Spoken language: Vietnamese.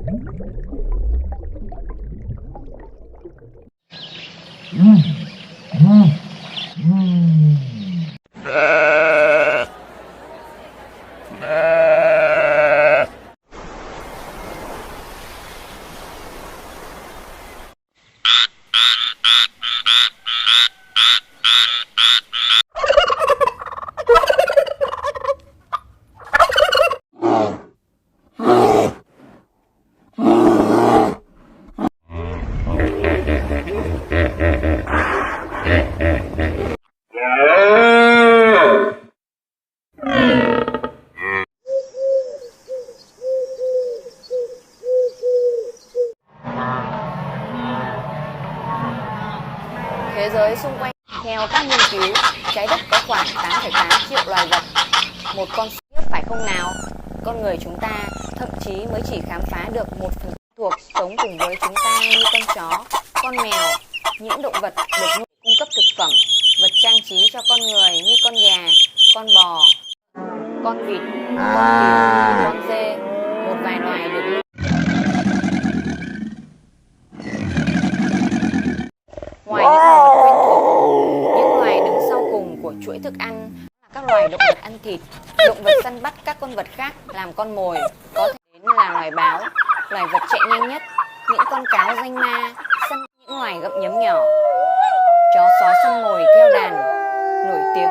Thế giới xung quanh. Theo các nghiên cứu, trái đất có khoảng 8,8 triệu loài vật. Một con số khiếp phải không nào? Con người chúng ta thậm chí mới chỉ khám phá được 1/4 thuộc sống cùng với chúng ta như con chó, con mèo, những động vật được nuôi cung cấp thực phẩm, vật trang trí cho con người như con gà, con bò, con vịt, con cừu, con dê, một vài loài được nuôi. Ngoài những loài vật quen thuộc, những loài đứng sau cùng của chuỗi thức ăn là các loài động vật ăn thịt, động vật săn bắt các con vật khác làm con mồi, có thể đến là loài báo, loài vật chạy nhanh nhất, những con cáo danh ma, săn những loài gặm nhấm nhỏ, chó sói săn mồi theo đàn, nổi tiếng